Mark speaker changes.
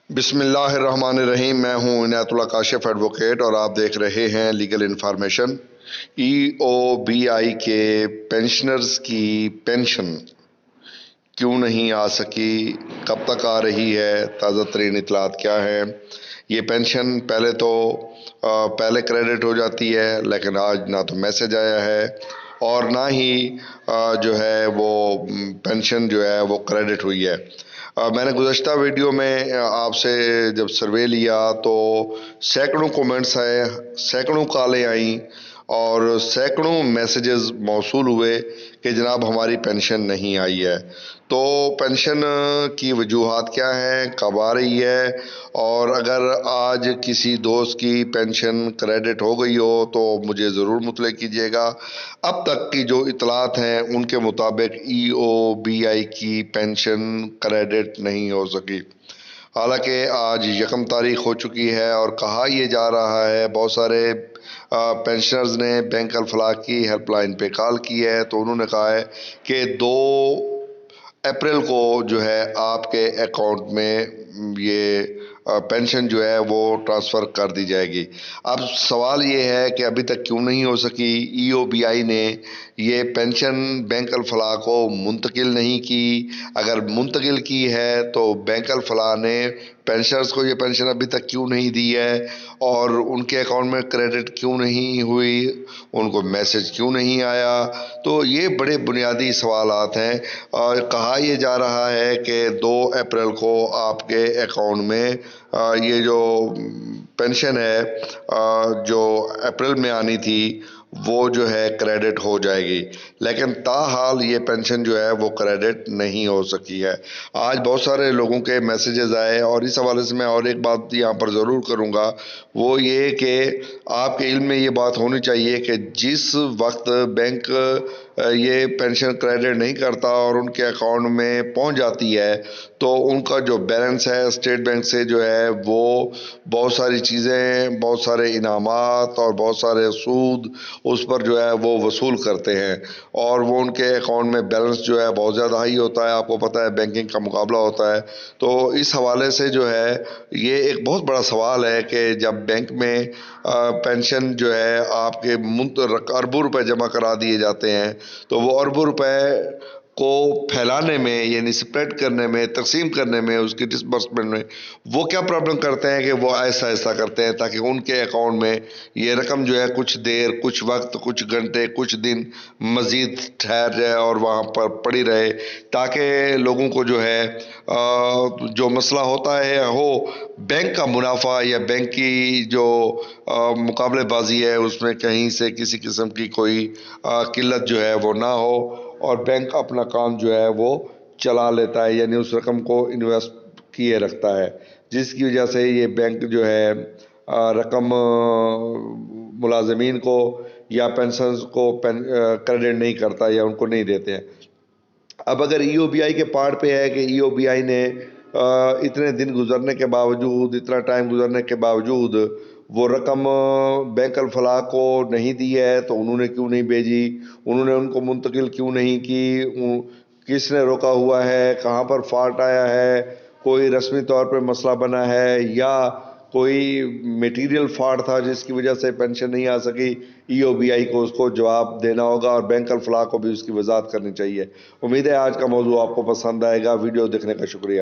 Speaker 1: بسم اللہ الرحمن الرحیم۔ میں ہوں عنایت اللہ کاشف ایڈوکیٹ اور آپ دیکھ رہے ہیں لیگل انفارمیشن۔ ای او بی آئی کے پینشنرز کی پینشن کیوں نہیں آ سکی، کب تک آ رہی ہے، تازہ ترین اطلاعات کیا ہیں۔ یہ پینشن پہلے کریڈٹ ہو جاتی ہے، لیکن آج نہ تو میسج آیا ہے اور نہ ہی جو ہے وہ پینشن جو ہے وہ کریڈٹ ہوئی ہے۔ میں نے گزشتہ ویڈیو میں آپ سے جب سروے لیا تو سینکڑوں کومنٹس آئے، سینکڑوں کالیں آئیں اور سینکڑوں میسیجز موصول ہوئے کہ جناب ہماری پینشن نہیں آئی ہے۔ تو پینشن کی وجوہات کیا ہیں، کب آ رہی ہے، اور اگر آج کسی دوست کی پینشن کریڈٹ ہو گئی ہو تو مجھے ضرور مطلع کیجیے گا۔ اب تک کی جو اطلاعات ہیں ان کے مطابق ای او بی آئی کی پینشن کریڈٹ نہیں ہو سکی، حالانکہ آج 1 تاریخ ہو چکی ہے اور کہا یہ جا رہا ہے، بہت سارے پینشنرز نے بینک الفلاح کی ہیلپ لائن پہ کال کی ہے تو انہوں نے کہا ہے کہ 2 اپریل کو جو ہے آپ کے اکاؤنٹ میں یہ پینشن جو ہے وہ ٹرانسفر کر دی جائے گی۔ اب سوال یہ ہے کہ ابھی تک کیوں نہیں ہو سکی۔ ای او بی آئی نے یہ پینشن بینک الفلاح کو منتقل نہیں کی، اگر منتقل کی ہے تو بینک الفلاح نے پینشنرز کو یہ پینشن ابھی تک کیوں نہیں دی ہے اور ان کے اکاؤنٹ میں کریڈٹ کیوں نہیں ہوئی، ان کو میسج کیوں نہیں آیا۔ تو یہ بڑے بنیادی سوالات ہیں اور کہا یہ جا رہا ہے کہ 2 اپریل کو آپ کے اکاؤنٹ میں یہ جو پینشن ہے جو اپریل میں آنی تھی وہ جو ہے کریڈٹ ہو جائے گی، لیکن تاحال یہ پینشن جو ہے وہ کریڈٹ نہیں ہو سکی ہے۔ آج بہت سارے لوگوں کے میسیجز آئے اور اس حوالے سے میں اور ایک بات یہاں پر ضرور کروں گا، وہ یہ کہ آپ کے علم میں یہ بات ہونی چاہیے کہ جس وقت بینک یہ پینشن کریڈٹ نہیں کرتا اور ان کے اکاؤنٹ میں پہنچ جاتی ہے تو ان کا جو بیلنس ہے اسٹیٹ بینک سے جو ہے وہ بہت ساری چیزیں، بہت سارے انعامات اور بہت سارے سود اس پر جو ہے وہ وصول کرتے ہیں اور وہ ان کے اکاؤنٹ میں بیلنس جو ہے بہت زیادہ ہائی ہوتا ہے۔ آپ کو پتہ ہے بینکنگ کا مقابلہ ہوتا ہے، تو اس حوالے سے جو ہے یہ ایک بہت بڑا سوال ہے کہ جب بینک میں پینشن جو ہے آپ کے اربوں روپے جمع کرا دیے جاتے ہیں تو وہ اربوں روپے کو پھیلانے میں یعنی سپریڈ کرنے میں، تقسیم کرنے میں، اس کی ڈسبرسمنٹ میں وہ کیا پرابلم کرتے ہیں کہ وہ ایسا ایسا کرتے ہیں تاکہ ان کے اکاؤنٹ میں یہ رقم جو ہے کچھ دیر، کچھ وقت، کچھ گھنٹے، کچھ دن مزید ٹھہر جائے اور وہاں پر پڑی رہے، تاکہ لوگوں کو جو ہے جو مسئلہ ہوتا ہے ہو بینک کا منافع یا بینک کی جو مقابلے بازی ہے اس میں کہیں سے کسی قسم کی کوئی قلت جو ہے وہ نہ ہو اور بینک اپنا کام جو ہے وہ چلا لیتا ہے، یعنی اس رقم کو انویسٹ کیے رکھتا ہے، جس کی وجہ سے یہ بینک جو ہے رقم ملازمین کو یا پینشنز کو کریڈٹ نہیں کرتا یا ان کو نہیں دیتے ہیں۔ اب اگر ای او بی آئی کے پارٹ پہ ہے کہ ای او بی آئی نے اتنے دن گزرنے کے باوجود، اتنا ٹائم گزرنے کے باوجود وہ رقم بینک الفلاح کو نہیں دی ہے تو انہوں نے کیوں نہیں بھیجی، انہوں نے ان کو منتقل کیوں نہیں کی، کس نے روکا ہوا ہے، کہاں پر فالٹ آیا ہے، کوئی رسمی طور پہ مسئلہ بنا ہے یا کوئی میٹیریل فالٹ تھا جس کی وجہ سے پینشن نہیں آ سکی۔ ای او بی آئی کو اس کو جواب دینا ہوگا اور بینک الفلاح کو بھی اس کی وضاحت کرنی چاہیے۔ امید ہے آج کا موضوع آپ کو پسند آئے گا۔ ویڈیو دیکھنے کا شکریہ۔